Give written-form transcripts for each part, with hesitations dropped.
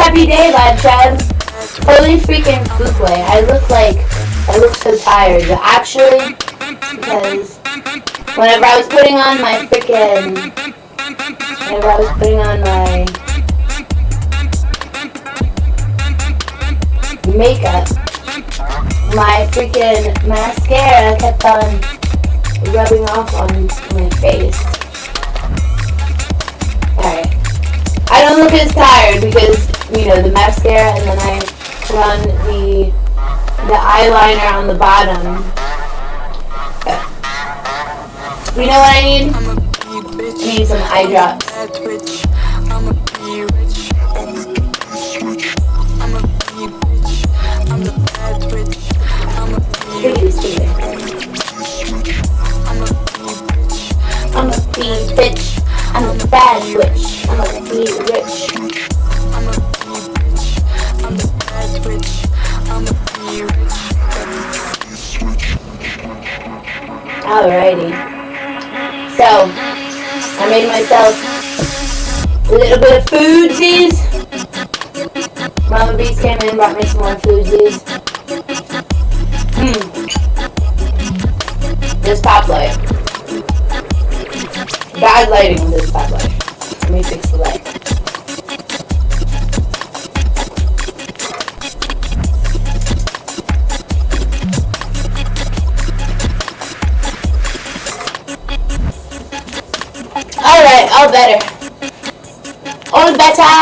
happy day, bud, Chubs. Holy freaking foodway. I look so tired. But actually, because whenever I was putting on my makeup, my freaking mascara kept on rubbing off on my face. Alright. I don't look as tired because, the mascara, and then I put on the eyeliner on the bottom. You know what I need? I need some eye drops. I'm a bitch. I'm a bad witch. I'm a be rich. Alrighty. So, I made myself a little bit of foodsies. Mama Beast came in and brought me some more foodsies. This top light. Bad lighting on this top light. Let me fix the light. Alright, all better. All better.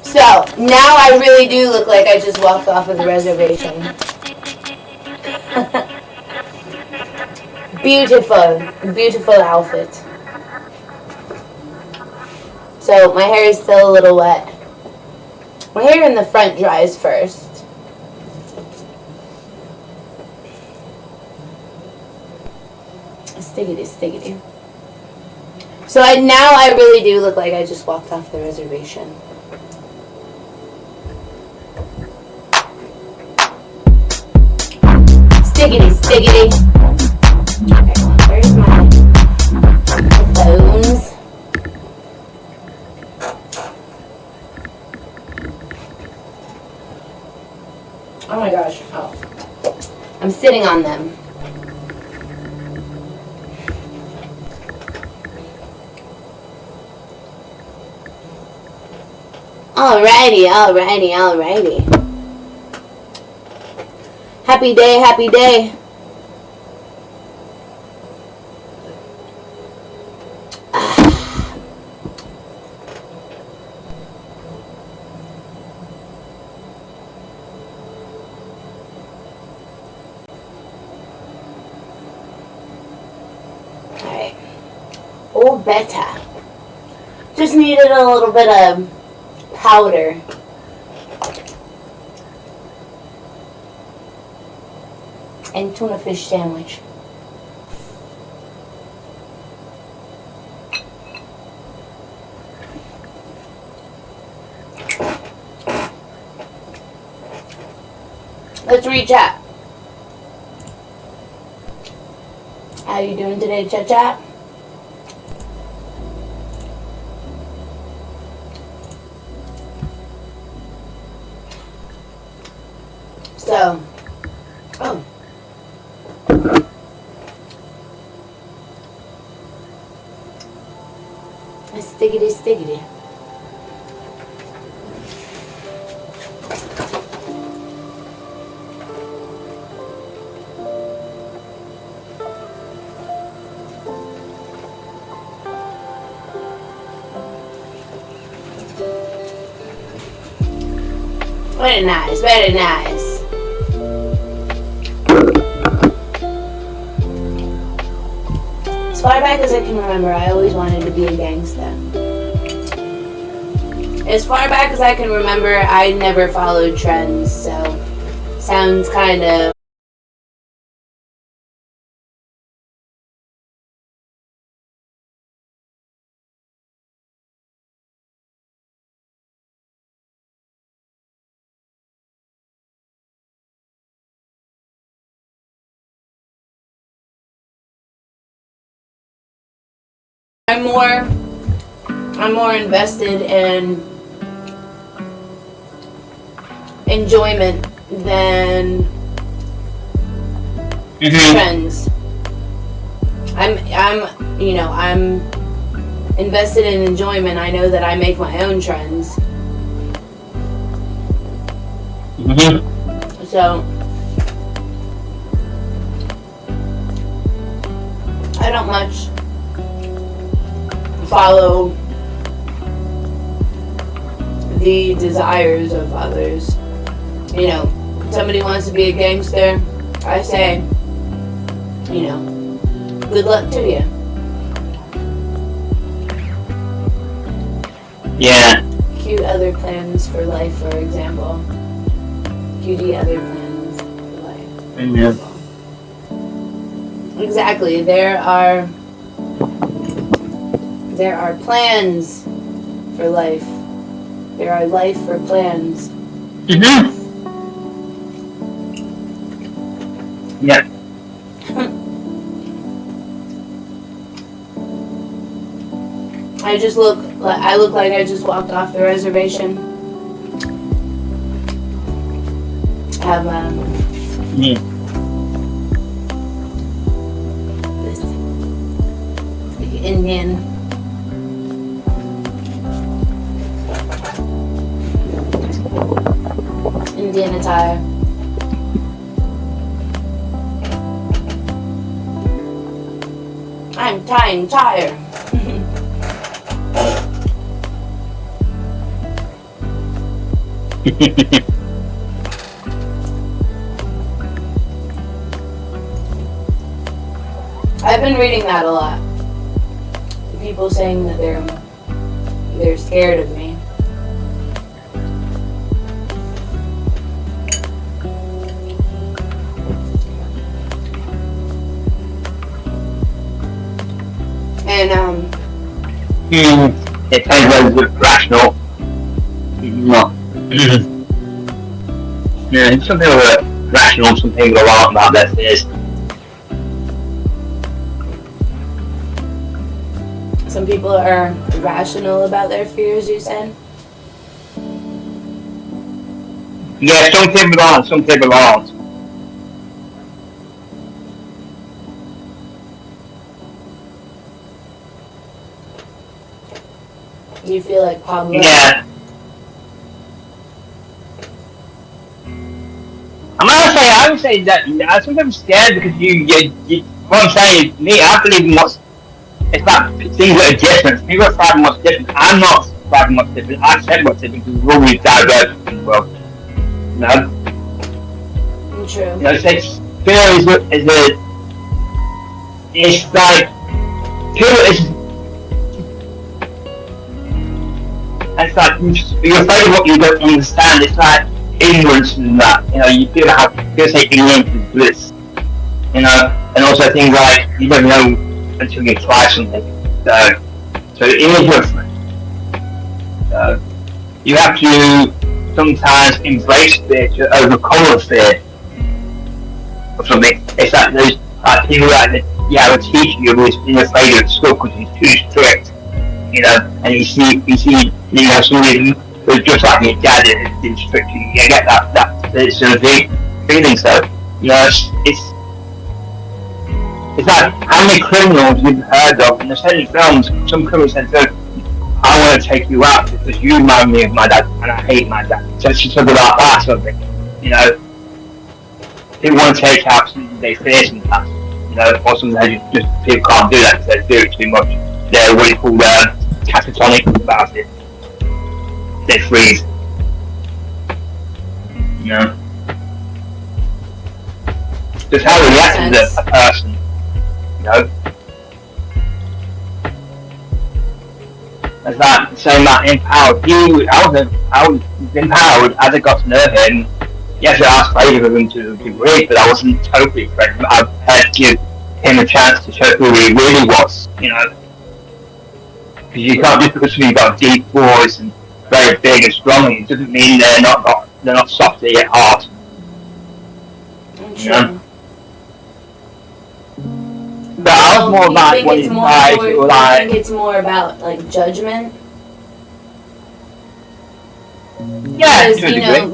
So, now I really do look like I just walked off of the reservation. Beautiful outfit. So, my hair is still a little wet. My hair in the front dries first. Stiggity. So now I really do look like I just walked off the reservation. Stiggity. Okay, where's my bones? Oh my gosh. Oh. I'm sitting on them. Alrighty. Happy day. Alright. Oh, better. Just needed a little bit of powder. And tuna fish sandwich. Let's recap. How you doing today, chat? So, Stiggity. Very nice. As far back as I can remember, I always wanted to be a gangsta. As far back as I can remember, I never followed trends, so sounds kind of... I'm more I'm more invested in enjoyment than trends. I'm invested in enjoyment. I know that I make my own trends. So I don't much follow the desires of others. Somebody wants to be a gangster, I say, good luck to you. Yeah. Cute other plans for life, for example. Cutie other plans for life. Yeah. Exactly. There are plans for life. There are life for plans. Yeah. I look like I just walked off the reservation. I have this Indian attire. I'm tying tire. I've been reading that a lot. People saying that they're scared of me. And it depends whether it's rational. Not. Yeah, some people are rational, some people aren't about their fears. some people are rational about their fears, you said? Yeah, some people aren't, some people aren't. You feel like Pablo? Yeah. I would say that I'm sometimes scared because you what I'm saying is, me, I believe in it's like things that are different. People are thriving what's different. I'm not thriving what's different. I said what's different because we're always diverse in the world. You know? True. You know, fear it's like, it's like, you're afraid of what you don't understand. It's like ignorance and that. You know, you feel like, people say ignorance is bliss. You know, and also things like, you don't know until you try something. So in a different. You have to sometimes embrace fear to overcome the fear of something. It's like those people like you have a teacher who's been afraid of school because he's too strict. You know, and you see, somebody who's just like your dad is strict. You get that sort of feeling. So, you know, it's like how many criminals you've heard of in the certain films. Some criminals said, "I want to take you out because you remind me of my dad, and I hate my dad." So it's just about that sort of thing. You know, people want to take out something they fear sometimes. You know, or sometimes just people can't do that because they do it too much. They're what you call catatonic about it. They freeze. You know, just how we react to a person. You know, as that saying that empowered. I was empowered as I got to know him. Yes, I was afraid of him to a degree, but I wasn't totally afraid. I had to give him a chance to show who he really was. You know. Because you can't just because you've got a deep voice and very big and strong, it doesn't mean they're not soft, they get hard. You know? But I was more about what it's like. I think it's more about like judgment Yeah,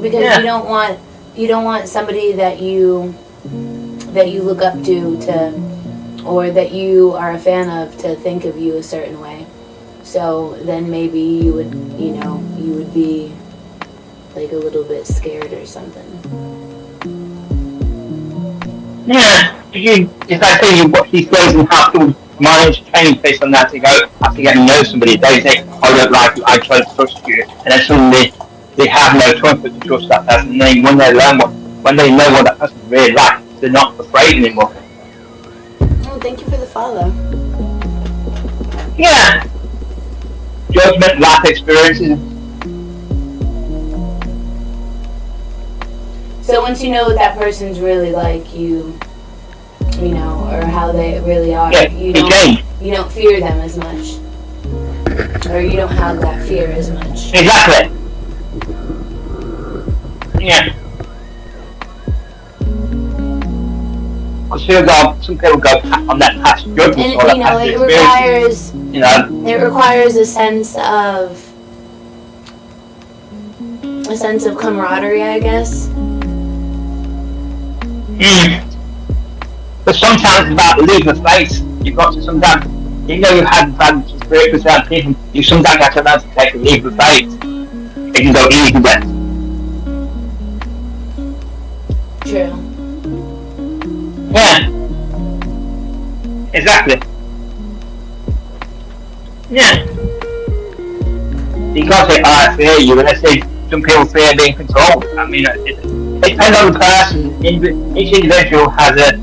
because you don't want somebody that you look up to or that you are a fan of to think of you a certain way. So then maybe you would be like a little bit scared or something. Yeah, it's like saying you watch these shows and have to manage to change based on that to go after getting to know somebody. They say, I don't like you, I try to trust you, and then suddenly they have no choice but to trust that person. And then when they know what that person's really like, they're not afraid anymore. Oh, thank you for the follow. Yeah. Judgment, life experiences. So once you know what that person's really like, or how they really are, you don't fear them as much, or you don't have that fear as much. Exactly. Yeah. Because some people go on that past judgment, and or that past experience. It requires a sense of camaraderie, I guess. But sometimes it's about leaving a place. You've got to sometimes, even though you've had bad experience with certain people, you sometimes have to learn to take a leave of faith. It can go easy then. True. Yeah. Exactly. Yeah. Because I fear you, and I say some people fear being controlled. I mean, it depends on the person. Each individual has a.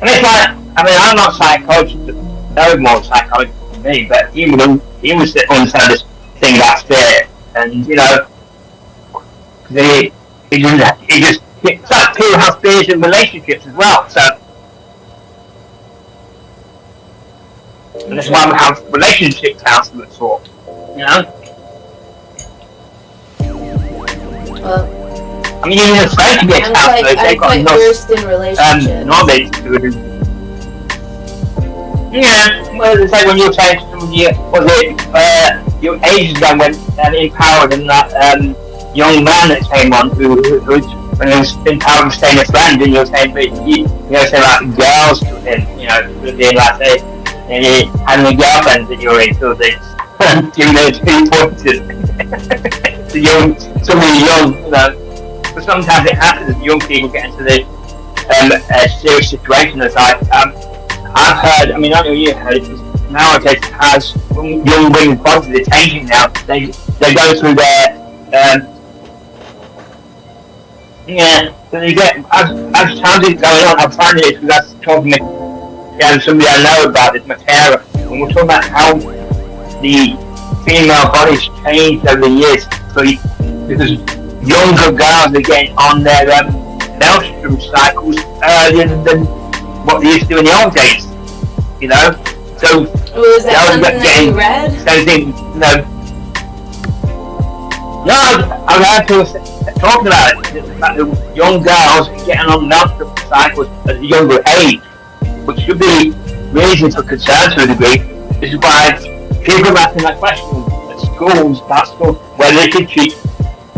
And it's like, I mean, I'm not a psychologist, no more psychologist than me, but he would understand this thing that's fear. And, it's like people have fears in relationships as well, so. And that's why we have relationship counselors for, Well, I mean, you're afraid to be a counselor. I'm quite versed in relationships. Knowledge to it. Yeah, well, it's like when you were saying to somebody, your ages ago when empowered and that young man that came on who when he was empowered to stay in a friend, and you were saying, but say like girls to him, being like say, having a girlfriend that you're into, giving her 2 pointers to somebody young, But sometimes it happens that young people get into the serious situation. It's like I've heard. I mean, I know you heard it. Nowadays, it has young women's bodies. They're changing now. They go through their So they get as time is going on. I'm finding it because that's talking to somebody I know about. It's my parent. When we're talking about how the female body's changed over the years, because younger girls are getting on their menstrual cycles earlier than what they used to do in the old days. So was that something that you read? Thing, No, I've heard people talking about it. The fact that young girls are getting on menstrual cycles at a younger age, which should be reason for concern to a degree. This is why people are asking that question at schools, where they should treat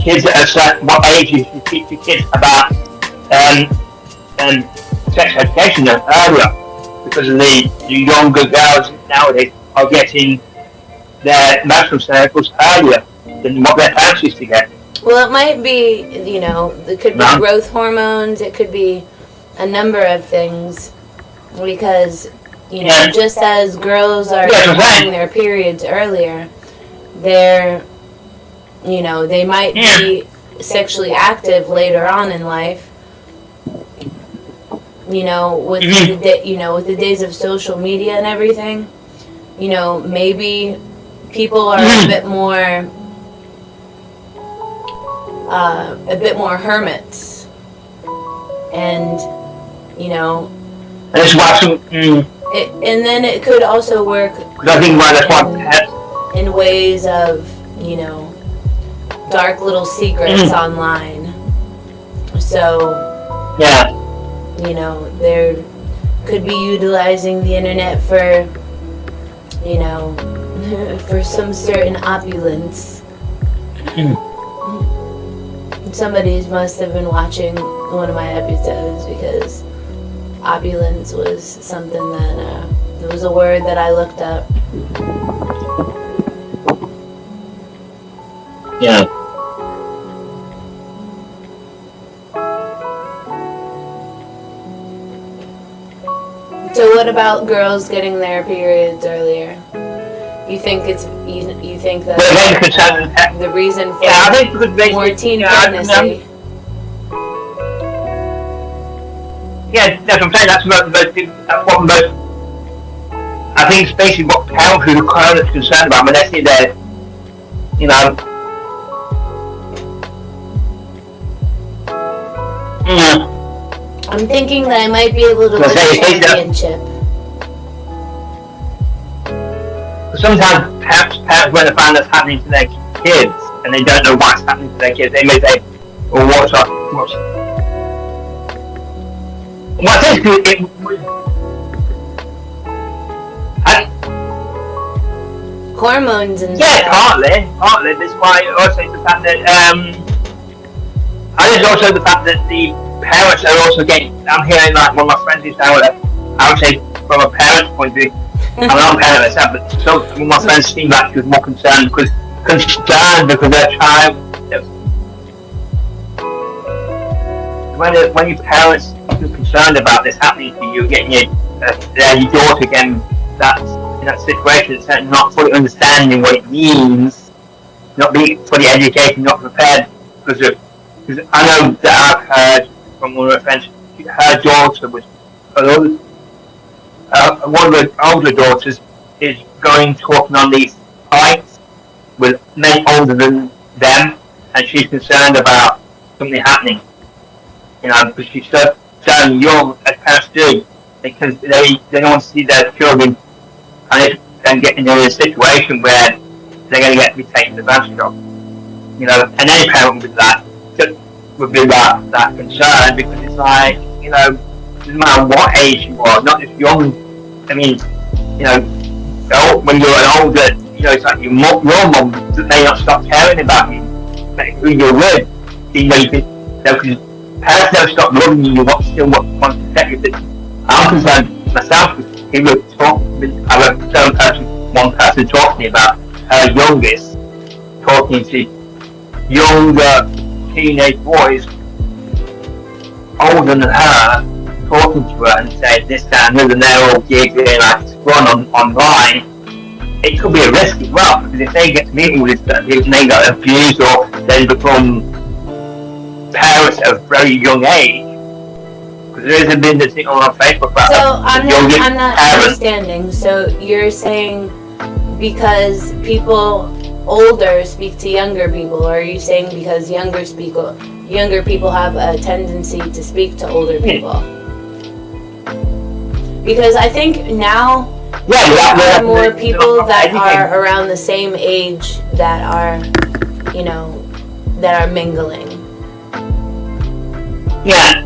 kids at a certain what age you should teach your kids about sex education earlier, because of the younger girls nowadays are getting their menstrual cycles earlier than what their parents used to get. Well, it might be, it could be growth hormones, it could be a number of things, because, just as girls are getting their periods earlier, they're they might be sexually active later on in life. With with the days of social media and everything, maybe people are a bit more hermits, and That's why and then it could also work in ways of dark little secrets online. So, could be utilizing the internet for, you know, for some certain opulence. Somebody must have been watching one of my episodes because opulence was something that it was a word that I looked up. Yeah. So what about girls getting their periods earlier? You think it's you think that the reason for I think more teen pregnancy? Yeah, that's what I'm saying. That's what most. I think it's basically what parents who are kind of concerned about when they see their, you know. I'm thinking that I might be able to win a championship. Sometimes parents when they find that's happening to their kids and they don't know what's happening to their kids, they may say, "Well, what's up? Well, I think hormones and yeah, partly. That's why also the fact that and it's also the fact that the parents are also getting. I'm hearing like one of my friends is now. I would say from a parent's point of view. I'm not a parent myself, but some of my friends seem like she was more concerned because their child. When your parents are concerned about this happening to you, getting your daughter again, that's in that situation, it's not fully understanding what it means, not being fully educated, not prepared. Because I know that I've heard from one of my friends, her daughter was. One of the older daughters is talking on these fights with men older than them, and she's concerned about something happening. You know, because she's so young, as parents do, because they don't want to see their children and get into a situation where they're going to be taken advantage of. You know, and any parent would be that concerned because it's like, you know, it doesn't matter what age you are, not just young. I mean, you know, when you're an older, you know, it's like your mum may not stop caring about you, like who you're with. You know, because parents never stop loving you, still want to protect you. But I'm concerned myself because he would talk. I heard one person talk to me about her youngest talking to younger teenage boys older than her, talking to her and saying this, that, and other, and they're all giggling like it's run online. It could be a risk as well because if they get to meet all this stuff, if they get abused or then become parents at a very young age, because there has been this thing on Facebook about. So I'm not understanding. So you're saying because people older speak to younger people, or are you saying because younger people have a tendency to speak to older people? Because I think now there are more people that are around the same age that are, you know, that are mingling. Yeah.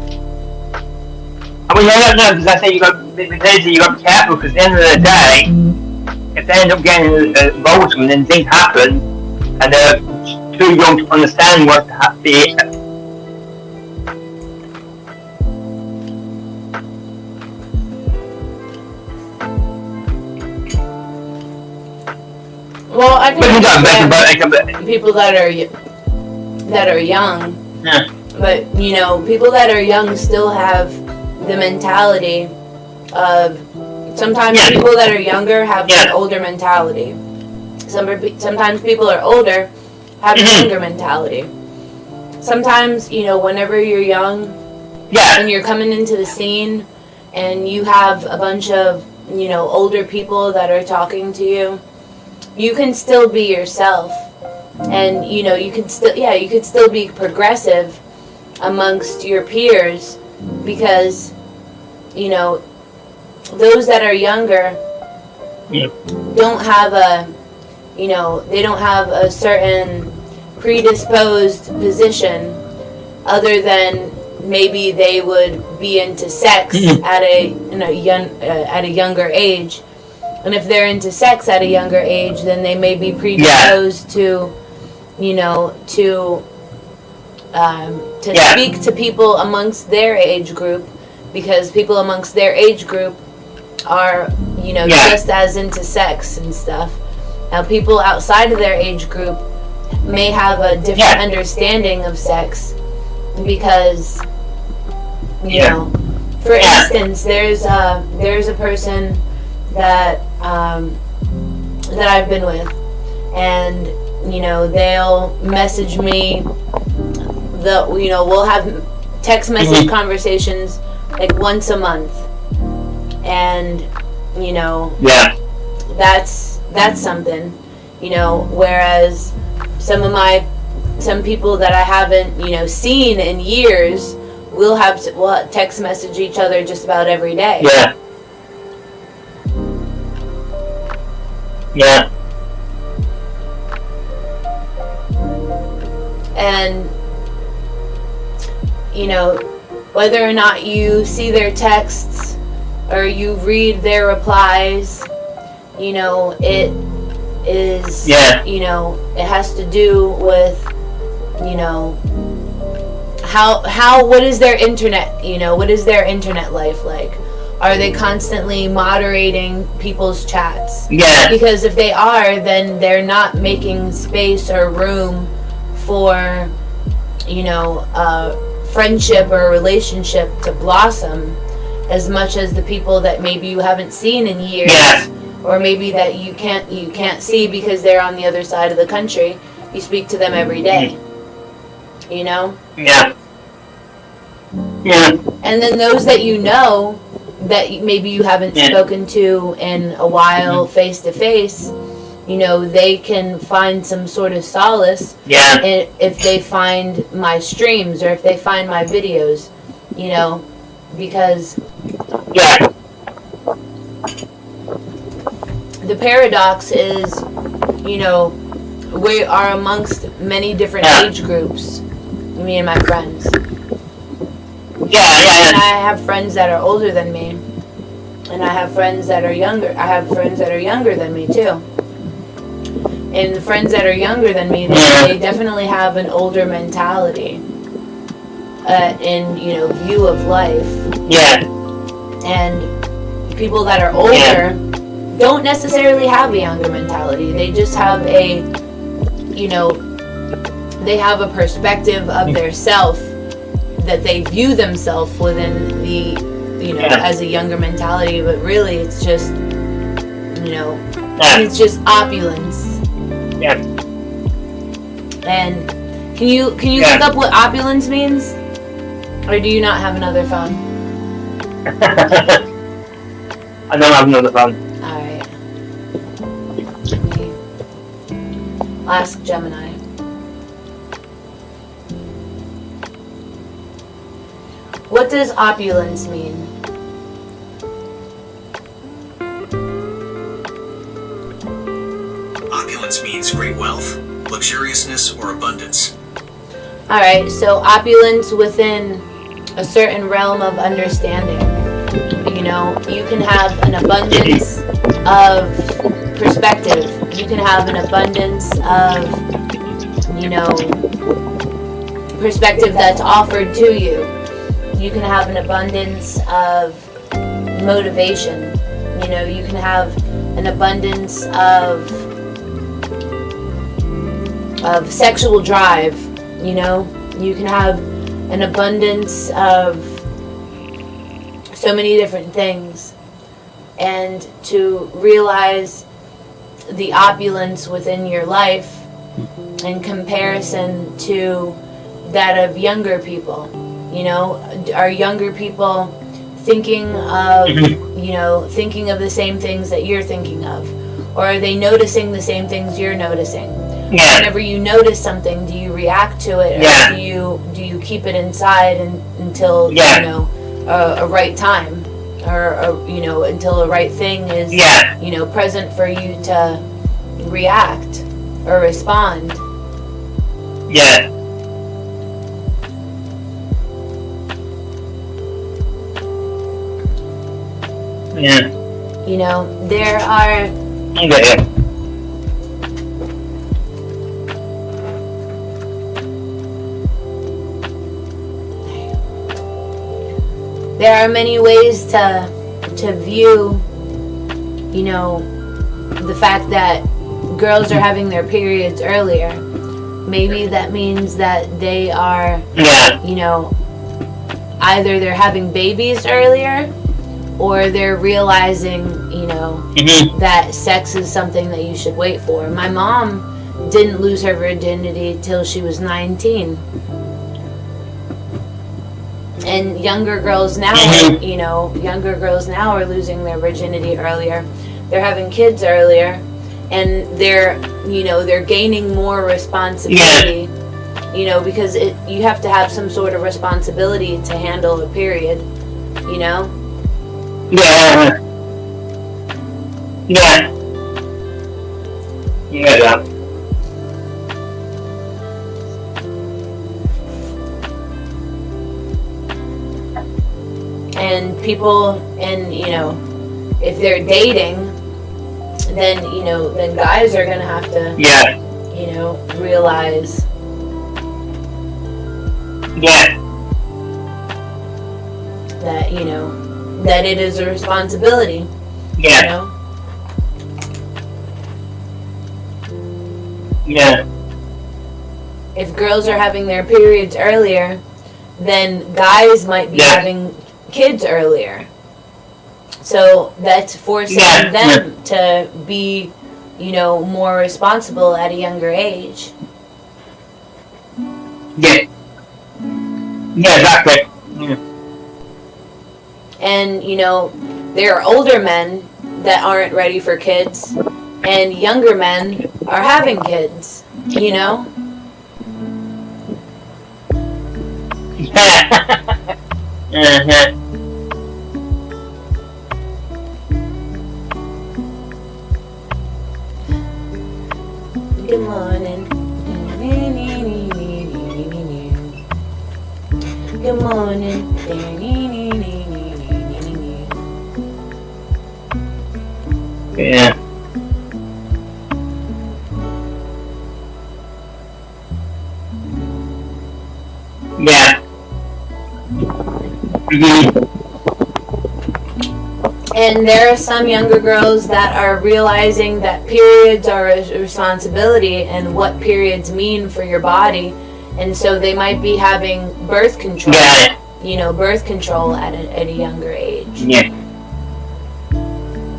I mean, I don't know, because I say you got to be careful, because at the end of the day, if they end up getting involved and then things happen, and they're too young to understand what's happening. Well, I can understand people that are young, yeah. But you know, people that are young still have the mentality of. Sometimes people that are younger have an older mentality. Sometimes people are older have a younger mentality. Sometimes, you know, whenever you're young and you're coming into the scene and you have a bunch of, you know, older people that are talking to you, you can still be yourself. And, you know, you could still be progressive amongst your peers because, you know, those that are younger don't have they don't have a certain predisposed position other than maybe they would be into sex at a younger age, and if they're into sex at a younger age, then they may be predisposed to, to speak to people amongst their age group, because people amongst their age group are, just as into sex and stuff. Now, people outside of their age group may have a different understanding of sex, because, for instance, there's a person that I've been with, and they'll message me. We'll have text message conversations like once a month, and that's something, whereas some people that I haven't seen in years, we'll text message each other just about every day. And whether or not you see their texts or you read their replies, it is, it has to do with, what is their internet, what is their internet life like? Are they constantly moderating people's chats? Because if they are, then they're not making space or room for, friendship or relationship to blossom as much as the people that maybe you haven't seen in years, or maybe that you can't see because they're on the other side of the country. You speak to them every day. And then those that that maybe you haven't spoken to in a while, face to face, they can find some sort of solace if they find my streams or if they find my videos, because the paradox is, we are amongst many different age groups, me and my friends. And I have friends that are older than me, and I have friends that are younger. I have friends that are younger than me too. And the friends that are younger than me, they definitely have an older mentality in view of life. And people that are older don't necessarily have a younger mentality. They just have they have a perspective of their self that they view themselves within the as a younger mentality, but really it's just it's just opulence. And can you look up what opulence means, or do you not have another phone? I don't have another phone. All right. Okay. I'll ask Gemini. What does opulence mean? Opulence means great wealth, luxuriousness, or abundance. Alright, so opulence within a certain realm of understanding. You can have an abundance of perspective. You can have an abundance of, perspective that's offered to you. You can have an abundance of motivation. You can have an abundance of sexual drive. You can have an abundance of so many different things. And to realize the opulence within your life in comparison to that of younger people. Are younger people thinking of, thinking of the same things that you're thinking of? Or are they noticing the same things you're noticing? Whenever you notice something, do you react to it, or do you keep it inside until a right time, or until a right thing is present for you to react or respond? Yeah. You know, there are Yeah. there are many ways to view, you know, the fact that girls are having their periods earlier. Maybe that means that they are, Yeah. you know, either they're having babies earlier or they're realizing, you know, Mm-hmm. that sex is something that you should wait for. My mom didn't lose her virginity till she was 19. And younger girls now, Mhm. you know, younger girls now are losing their virginity earlier. They're having kids earlier, and they're, you know, they're gaining more responsibility. You know, because you have to have some sort of responsibility to handle a period. You know. Yeah. Yeah. Yeah. And people, and you know, if they're dating, then, you know, then guys are gonna have to, Yeah. you know, realize Yeah. that, you know, that it is a responsibility. You Yeah. know. Yeah. If girls are having their periods earlier, then guys might be Yeah. having kids earlier. So that's forcing Yeah. them to be, you know, more responsible at a younger age. Yeah. Yeah, exactly. Yeah. And, you know, there are older men that aren't ready for kids, and younger men are having kids, you know? Uh-huh. Good morning. Good morning. Yeah. Yeah. Mm-hmm. And there are some younger girls that are realizing that periods are a responsibility and what periods mean for your body. And so they might be having birth control, Yeah. you know, birth control at a younger age. Yeah.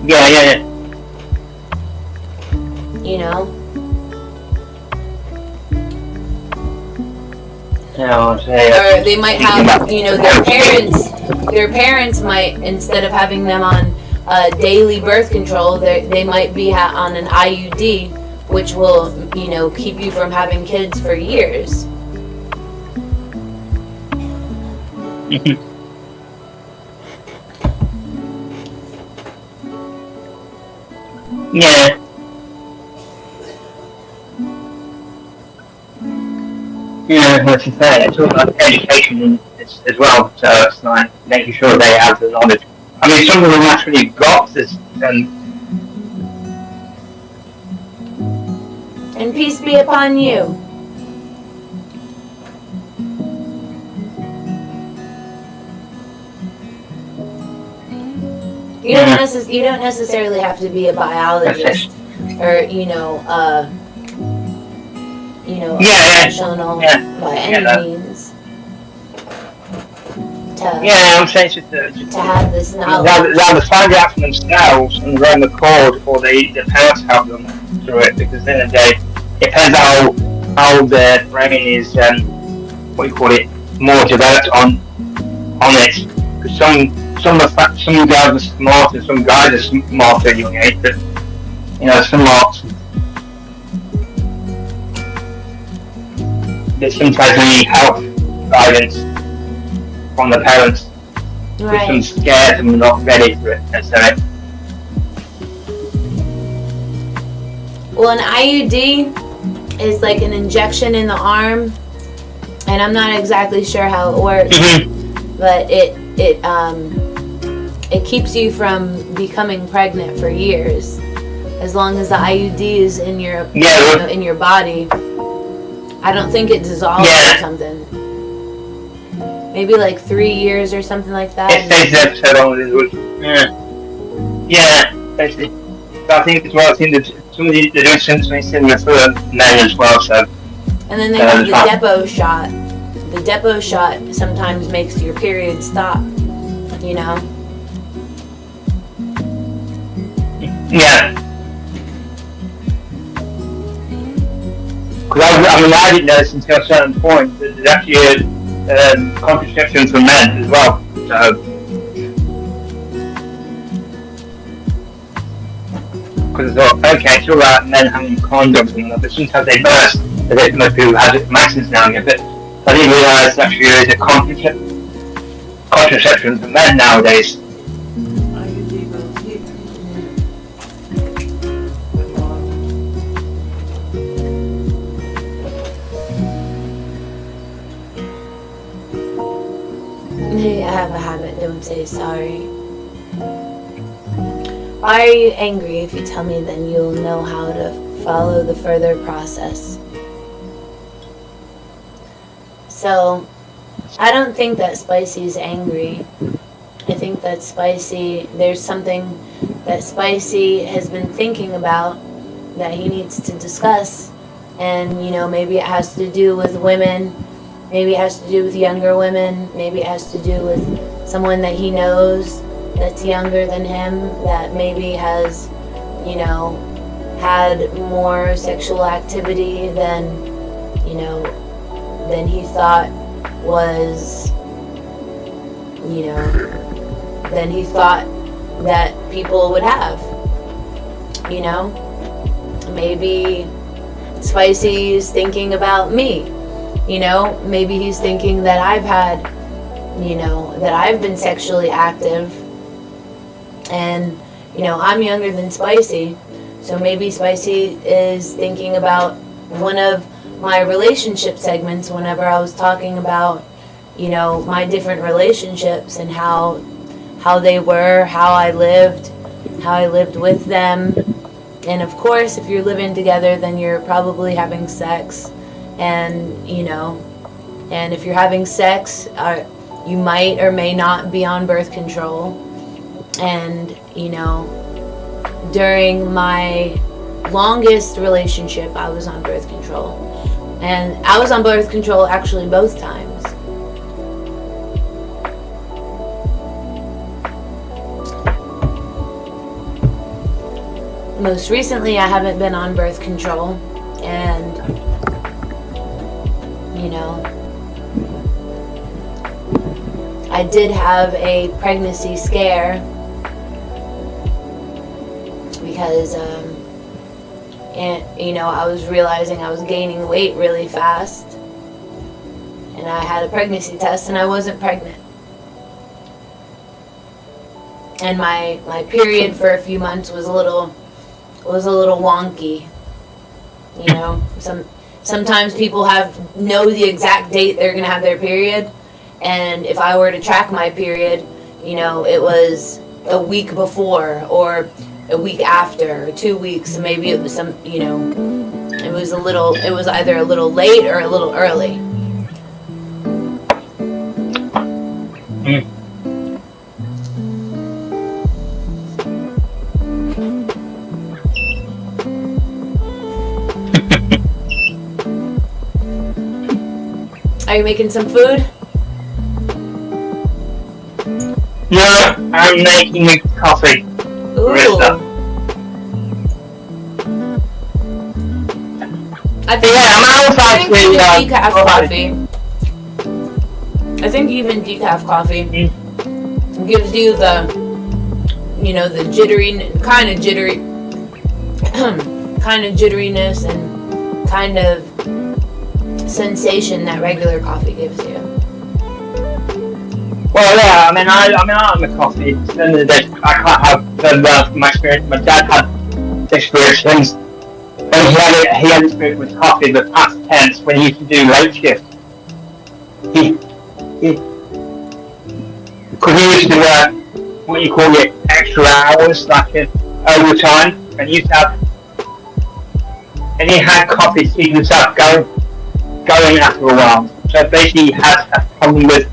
Yeah, yeah, yeah. You know? No, Or they might have, you know, their parents might, instead of having them on daily birth control, they might be on an IUD, which will, you know, keep you from having kids for years. Yeah. Yeah, that's the thing. It's all about education as well. So it's like making sure they have the knowledge. I mean, some of them actually got this. And peace be upon you. You don't necessarily have to be a biologist or, you know, a professional by any means Yeah, I'm saying it's just to have this knowledge. they either find out for themselves and learn the code, or their parents help them through it. Because at the end of the day, it depends how their brain is, what do you call it, more developed on it. Because some guys are smart and some guys are smart at a young age, but you know, some aren't. They sometimes need help, guidance from the parents. Right. Some scared and not ready for it necessarily. Well, an IUD is like an injection in the arm, and I'm not exactly sure how it works, Mm-hmm. but it keeps you from becoming pregnant for years. As long as the IUD is in your in your body, I don't think it dissolves or something. Maybe like 3 years or something like that. It stays there for so long. Yeah, basically. But I think as well, I think that some of they're doing something similar for men as well. So. And then they have the depot shot. The depot shot sometimes makes your period stop. You know. Yeah. Because I didn't know this until a certain point that there's actually a contraception for men as well. So, because I thought, okay, it's all right, men having condoms and all that, but sometimes they burst. I think most people have it from accidents now and again, but I didn't realise actually there's a contraception for men nowadays. I have a habit, don't say sorry. Why are you angry? If you tell me, then you'll know how to follow the further process. So, I don't think that Spicy's angry. I think that Spicy, there's something that Spicy has been thinking about that he needs to discuss. And, you know, maybe it has to do with women. Maybe it has to do with younger women. Maybe it has to do with someone that he knows that's younger than him, that maybe has, you know, had more sexual activity than, you know, than he thought was, you know, than he thought that people would have, you know. Maybe Spicy's thinking about me. You know, maybe he's thinking that I've had, you know, that I've been sexually active. And, you know, I'm younger than Spicy. So maybe Spicy is thinking about one of my relationship segments whenever I was talking about, you know, my different relationships and how they were, how I lived with them. And of course, if you're living together, then you're probably having sex. And, you know, and if you're having sex, you might or may not be on birth control. And, you know, during my longest relationship, I was on birth control. And I was on birth control actually both times. Most recently, I haven't been on birth control. And you know, I did have a pregnancy scare because, and, you know, I was realizing I was gaining weight really fast, and I had a pregnancy test and I wasn't pregnant. And my period for a few months was a little wonky, you know. Sometimes people know the exact date they're going to have their period. And if I were to track my period, you know, it was a week before or a week after or 2 weeks. So maybe it was some, you know, it was either a little late or a little early. Are you making some food? No, I'm making a coffee. Ooh. I think decaf coffee. I think even decaf coffee gives you the, you know, the kind of jitteriness and kind of sensation that regular coffee gives you. Well, yeah, I mean, I'm a coffee. At the end of the day, I can't have from my experience. My dad had experience, and he had experience with coffee, but past tense when he used to do late shift. Because he used to what you call it, extra hours, like overtime, and he had coffee to keep himself going after a while. So basically, he has a problem with,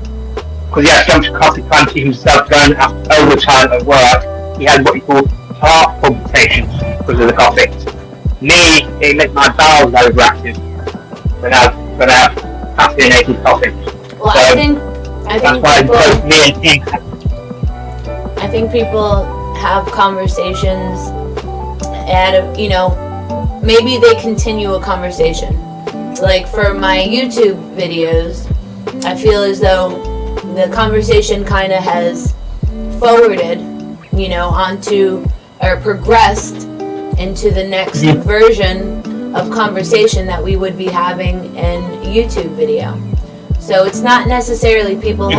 because he has so much coffee time to keep himself going after overtime at work. He had what you call heart palpitations because of the coffee. Me, it makes my bowels overactive without caffeinated coffee. Well, so I think that's why both me and him. I think people have conversations, and maybe they continue a conversation. Like for my YouTube videos, I feel as though the conversation kind of has forwarded, onto or progressed into the next version of conversation that we would be having in YouTube video. So it's not necessarily people.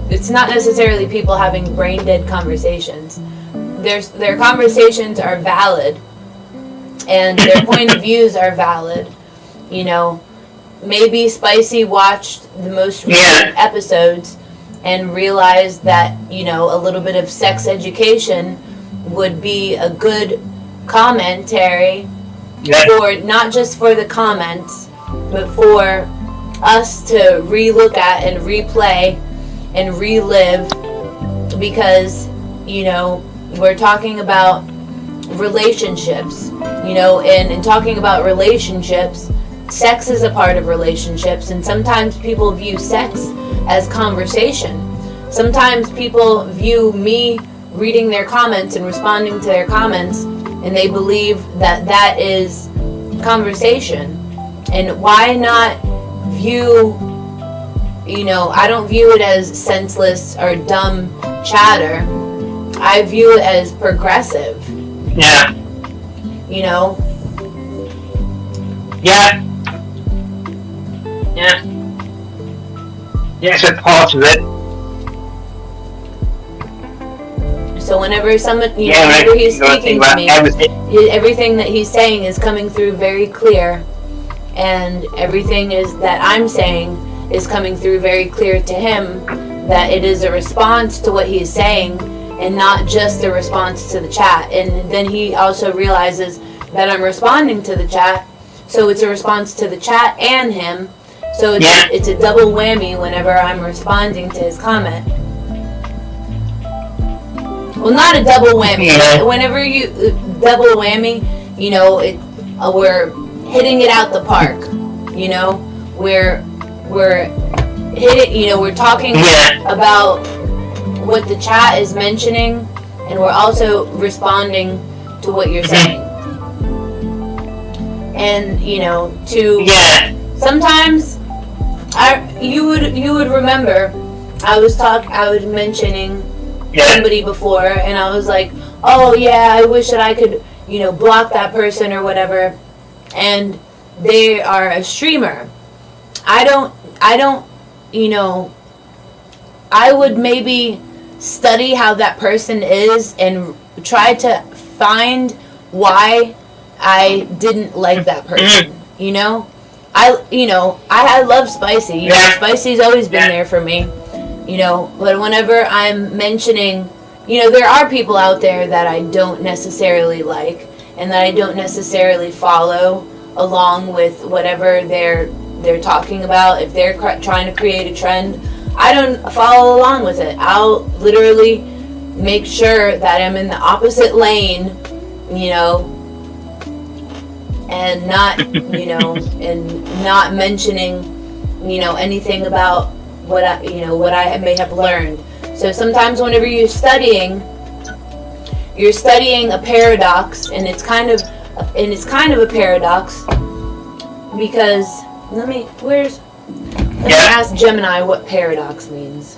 It's not necessarily people having brain dead conversations. Their conversations are valid, and their point of views are valid. Maybe Spicy watched the most recent episodes and realized that, a little bit of sex education would be a good commentary for not just for the comments, but for us to relook at and replay and relive, because, we're talking about relationships, and in talking about relationships, sex is a part of relationships, and sometimes people view sex as conversation. Sometimes people view me reading their comments and responding to their comments, and they believe that that is conversation. And why not view, I don't view it as senseless or dumb chatter. I view it as progressive. Yeah. Yeah. Yeah, it's a part of it. So whenever whenever he's speaking to me, everything that he's saying is coming through very clear, and everything that I'm saying is coming through very clear to him, that it is a response to what he's saying and not just a response to the chat. And then he also realizes that I'm responding to the chat, so it's a response to the chat and him. So it's a double whammy whenever I'm responding to his comment. Well, not a double whammy. Yeah. Whenever you double whammy, we're hitting it out the park. We're hitting. We're talking about what the chat is mentioning, and we're also responding to what you're saying. And sometimes you would remember I was mentioning somebody before, and I was like, oh yeah, I wish that I could block that person or whatever, and they are a streamer. I don't I would maybe study how that person is and try to find why I didn't like that person. I love Spicy. Spicy's always been there for me. But whenever I'm mentioning, there are people out there that I don't necessarily like and that I don't necessarily follow along with whatever they're talking about. If they're trying to create a trend, I don't follow along with it. I'll literally make sure that I'm in the opposite lane, and not, and not mentioning, anything about what I may have learned. So sometimes whenever you're studying a paradox, and it's kind of a paradox, because let me ask Gemini what paradox means.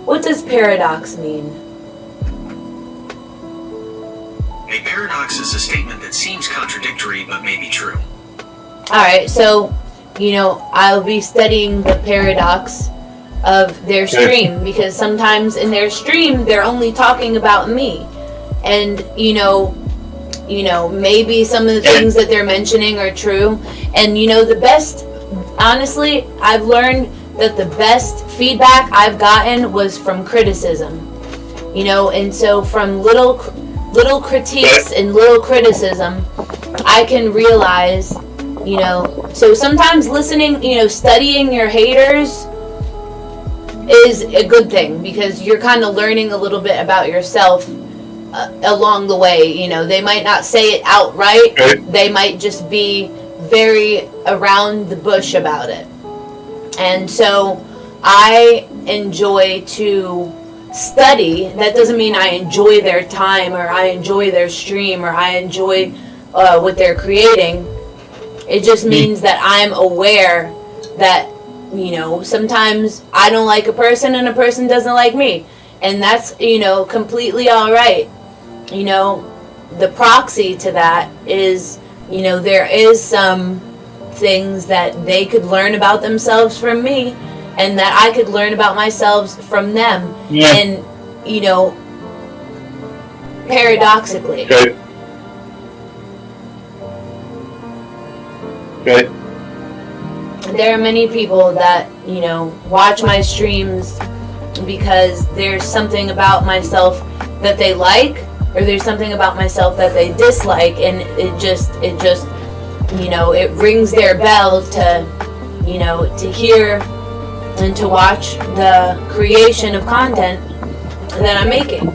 What does paradox mean? A paradox is a statement that seems contradictory but may be true. Alright, so, I'll be studying the paradox of their stream, because sometimes in their stream they're only talking about me. And, maybe some of the things that they're mentioning are true. And, the best honestly, I've learned that the best feedback I've gotten was from criticism. You know, and so from little critiques and little criticism, I can realize, you know, so sometimes listening, you know, studying your haters is a good thing because you're kind of learning a little bit about yourself along the way. You know, they might not say it outright, they might just be very around the bush about it. And so I enjoy to study. That doesn't mean I enjoy their time or I enjoy their stream or I enjoy what they're creating. It just means that I'm aware that, you know, sometimes I don't like a person and a person doesn't like me, and that's, you know, completely all right. You know, the proxy to that is, you know, there is some things that they could learn about themselves from me and that I could learn about myself from them. Yeah. And, you know, paradoxically. Good. Good. There are many people that, you know, watch my streams because there's something about myself that they like, or there's something about myself that they dislike, and it just, you know, it rings their bell to, you know, to hear and to watch the creation of content that I'm making.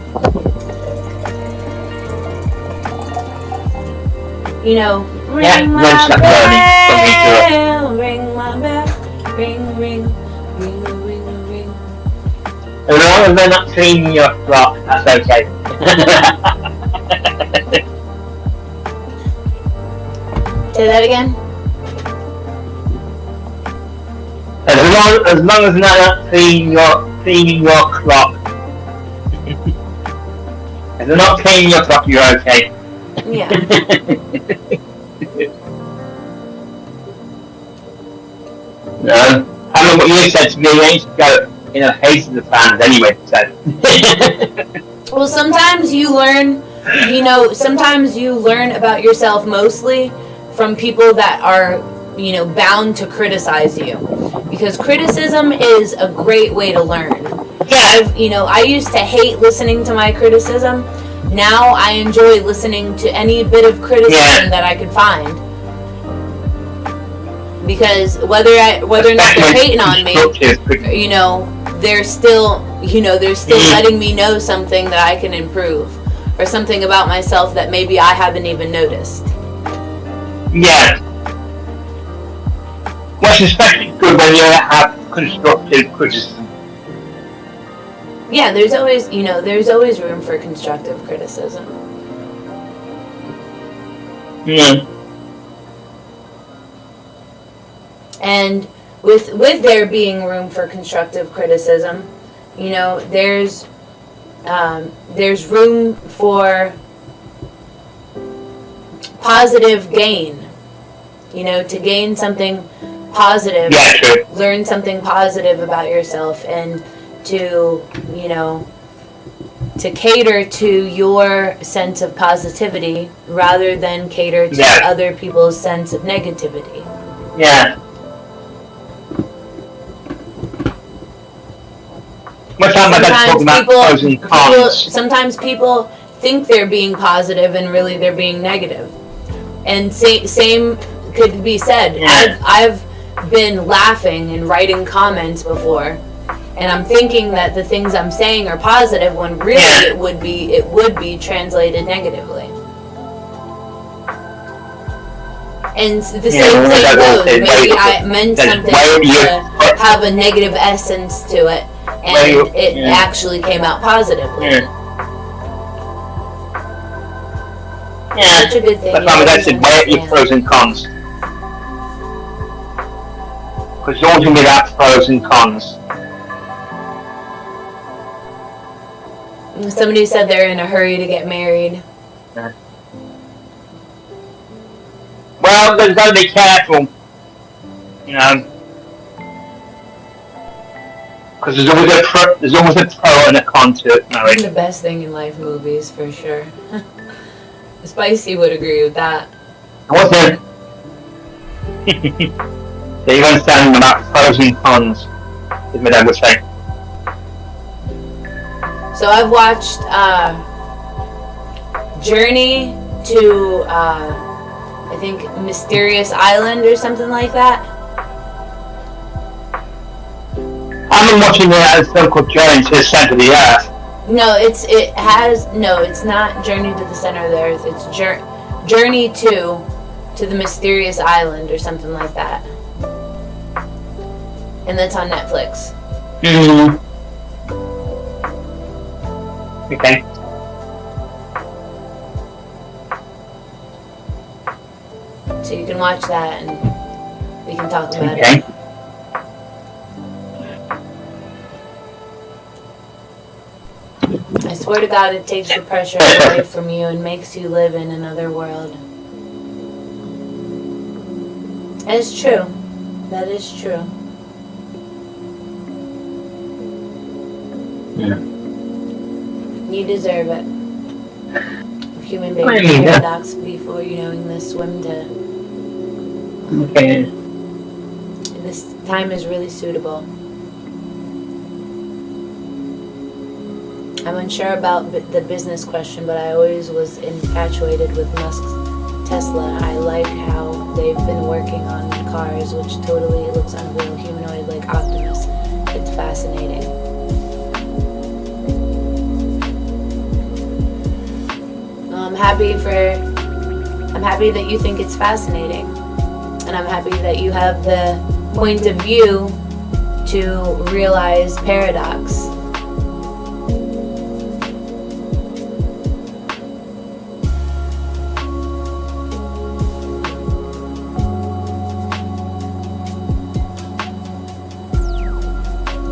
You know, ring my bell, ring my bell, ring, ring, ring, ring, ring. As long as they're not cleaning your flock, that's okay. Say that again? As long as they're not cleaning your clock. If they're not cleaning your clock, you're okay. Yeah. No. I mean, what you said to me, I used to go, you know, hate the fans anyway, so. Well, sometimes you learn, you know, sometimes you learn about yourself mostly from people that are, you know, bound to criticize you. Because criticism is a great way to learn. You know, I used to hate listening to my criticism. Now I enjoy listening to any bit of criticism that I could find. Because whether or not they're hating on me, you know, they're still letting me know something that I can improve, or something about myself that maybe I haven't even noticed. Yeah. Which is especially good when you have constructive criticism. Yeah, there's always room for constructive criticism. Yeah. And with there being room for constructive criticism, you know, there's room for positive gain. You know, to gain something positive, learn something positive about yourself, and to, you know, to cater to your sense of positivity rather than cater to other people's sense of negativity. Yeah. Sometimes people think they're being positive and really they're being negative. And same could be said. Yeah. I've been laughing and writing comments before, and I'm thinking that the things I'm saying are positive when really it would be translated negatively. And the same thing goes. Maybe I meant something to have a negative essence to it, and it actually came out positively. Yeah. Such a good thing. But that's it. Weigh your pros and cons. Because you're going to be that pros and cons. Somebody said they're in a hurry to get married. Yeah. Well, there's got to be careful, you know, because there's always a pro and a con to it. It's the best thing in life, movies, for sure. Spicy would agree with that. What's it? So you understand about pros and cons, as my dad would say. So I've watched Journey to I think Mysterious Island or something like that. I've been watching a film called Journey to the Centre of the Earth. No, it's not Journey to the Center of the Earth. It's Journey to the Mysterious Island or something like that. And that's on Netflix. Mm. Okay. So you can watch that and we can talk about Okay. it. I swear to God, it takes the pressure away from you and makes you live in another world. That is true. That is true. Yeah. You deserve it. Human baby paradox before you knowing this swim to. Okay. This time is really suitable. I'm unsure about the business question, but I always was infatuated with Musk's Tesla. I like how they've been working on cars, which totally looks unreal, humanoid like Optimus. It's fascinating. I'm happy that you think it's fascinating, and I'm happy that you have the point of view to realize paradox.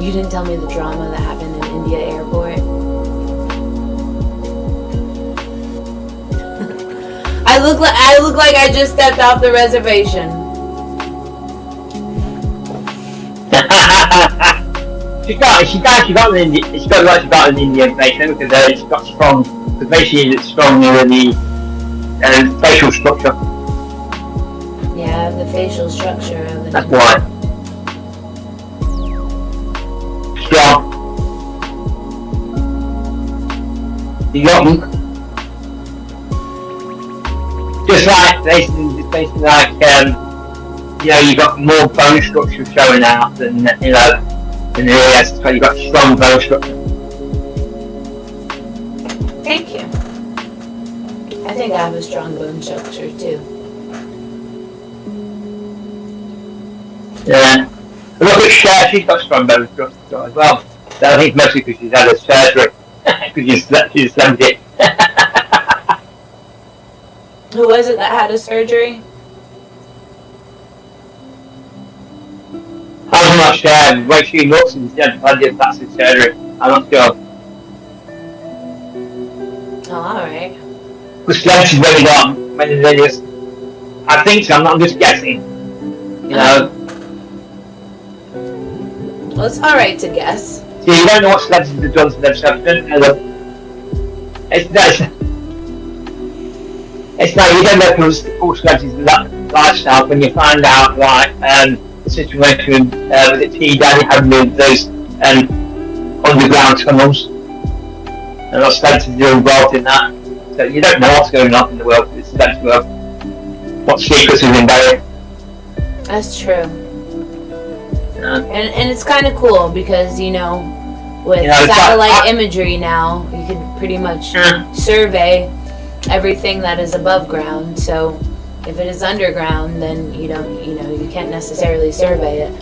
You didn't tell me the drama that happened in India airport. I look like I just stepped off the reservation. She got an Indian patient because it's got strong. Because basically it's strong with the facial structure. Yeah, the facial structure of it. That's why. Strong. You got them. Just like basically like you got more bone structure showing out than in the US. So you got strong bone structure. Thank you. I think I have a strong bone structure too. Yeah. Look at Cher, she's got strong bone structure as well. So I think mostly because she's had a surgery. Because she's slammed it. Who was it that had a surgery? I'm not sure. The way she looks and she's had plastic surgery. I'm not sure. Oh, alright. Because she's really got many videos. I think so, I'm just guessing. You know. Well, it's alright to guess. See, you don't know what celebrities have done to themselves, don't you? It's like you don't know all celebrities' lifestyle when you find out, like, the situation with the T Daddy had with those underground tunnels. And a lot of celebrities are involved in that. So you don't know what's going on in the world, the celebrity world. What secrets have been buried. That's true. And it's kind of cool because, with satellite imagery now, you can pretty much survey everything that is above ground. So if it is underground, then you can't necessarily survey it.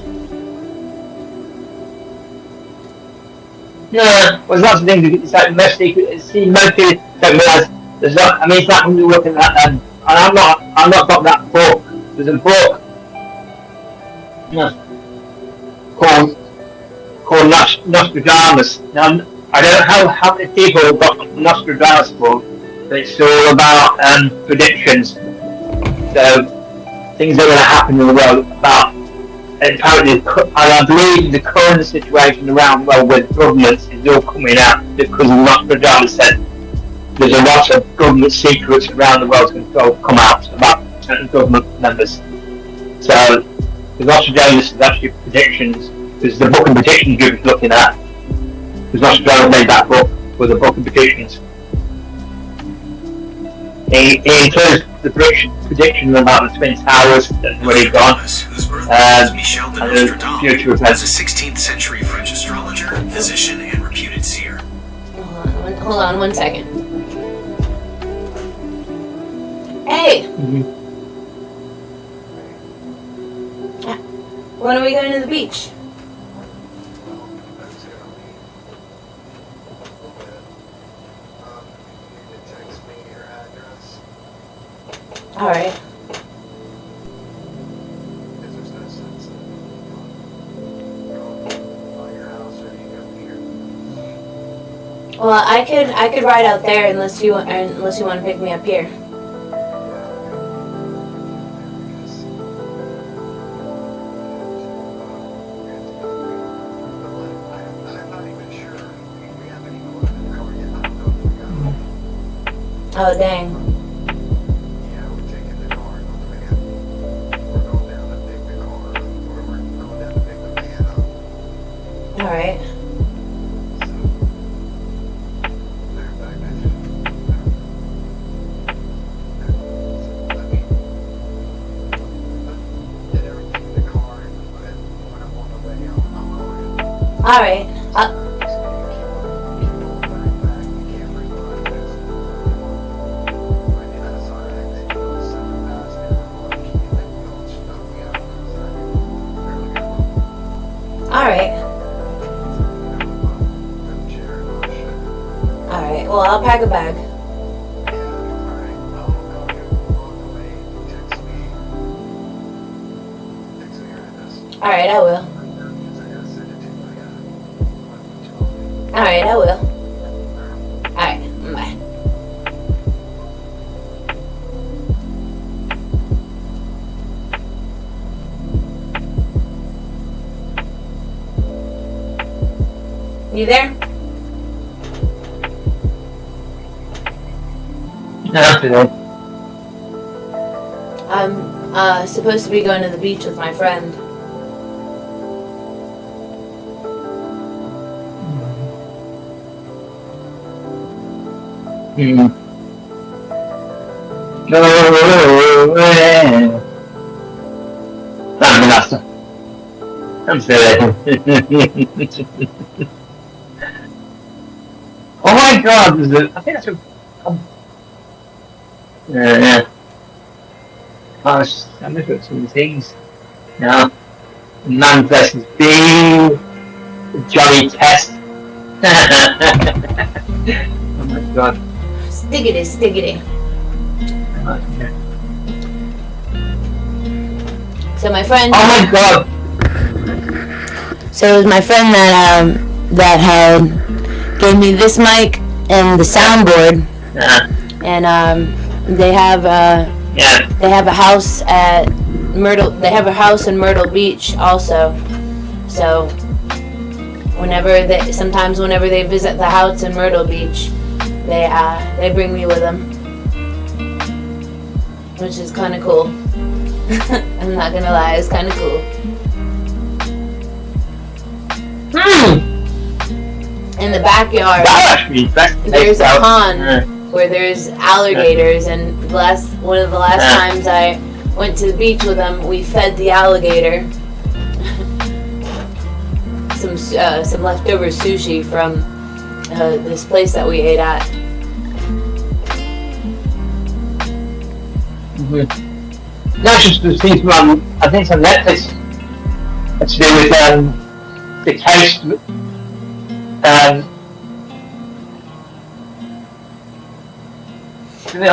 No, there's lots of things. It's like most people don't realise. There's not. I mean, it's like when you're looking at and I'm not got that book. There's a book. Called Nostradamus. Now I don't know how many people have got Nostradamus book, but it's all about predictions. So things that are going to happen in the world about. And apparently, and I believe the current situation around with governments is all coming out because of Nostradamus said there's a lot of government secrets around the world going to come out about certain government members. So Nostradamus is actually predictions. There's the book of predictions you're looking at. Because Nostradamus made that book with the book of predictions. It includes the prediction about the Twin Towers that's already gone. Whose birthday is Michel de and the Nostradamus, future was events. a 16th century French astrologer, physician, and reputed seer. Hold on 1 second. Hey! When are we going to the beach? Alright. Well, I could ride out there unless you want to pick me up here. Oh dang. Alright. Alright. Alright. Alright, well, I'll pack a bag. Alright, I will. Alright, I will. Alright, bye. You there? No, I'm supposed to be going to the beach with my friend. Go away. I'm silly. Oh my god, I think that's a... yeah. Gosh, I'm looking at some of the things. Now, Man vs. Bee, Johnny Test. Oh my god. Stiggity, stiggity. Okay. So my friend... Oh my god! So it was my friend that had gave me this mic and the soundboard. And they have a house at Myrtle. They have a house in Myrtle Beach also. So sometimes whenever they visit the house in Myrtle Beach, they bring me with them, which is kind of cool. I'm not gonna lie, it's kind of cool. In the backyard, there's a pond where there's alligators, and one of the last times I went to the beach with them, we fed the alligator some leftover sushi from this place that we ate at. That's just the thing from, I think it's on Netflix, to do with the case,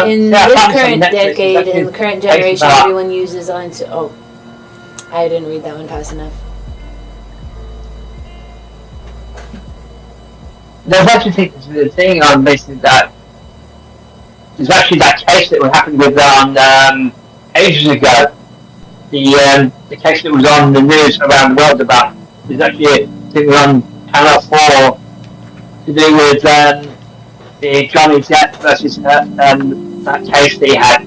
in this current decade, in the current generation, everyone uses on. Oh, I didn't read that one fast enough. There's actually the thing on basically that. There's actually that case that happened with ages ago. The case that was on the news around the world about. There's actually a thing on Channel 4 to do with the Johnny Depp versus that case they had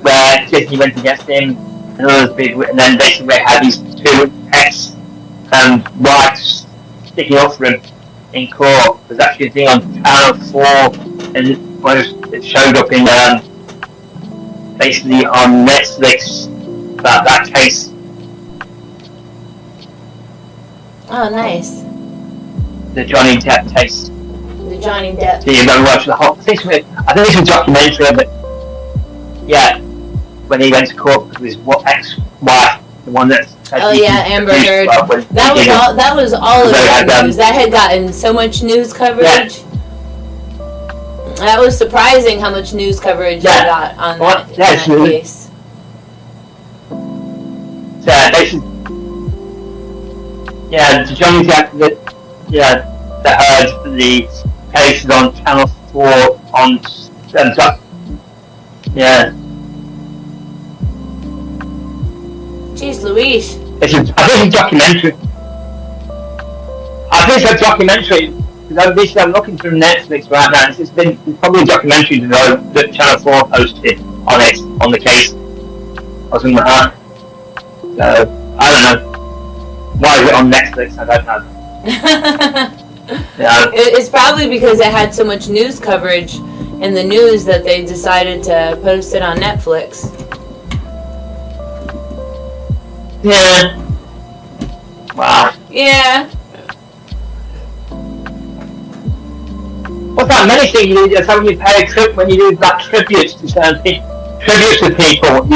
where Disney went against him and then basically they had these two ex-wives sticking up for him in court. There's actually a thing on Channel 4, and it showed up in basically on Netflix about that case. Oh, nice. The Johnny Depp case. The Johnny Depp. So you've got to watch the whole. I think it's a documentary of it. Yeah, when he went to court with his ex-wife, the one that. Oh yeah, Amber Heard. That was all over the news. That had gotten so much news coverage. Yeah. That was surprising how much news coverage they got on that case. Yeah, basically. Yeah, the Johnny Depp that heard the cases on Channel 4 on Jeez Louise. I think it's a documentary. I think it's a documentary because I'm looking through Netflix right now. It's been probably a documentary that Channel 4 posted on the case or something like that. So I don't know. Why is it on Netflix? I don't know. Yeah. It's probably because it had so much news coverage in the news that they decided to post it on Netflix. Yeah. Wow. Yeah. What's that many things you do? That's how you pay a trip when you do that tributes to something. Tributes to people.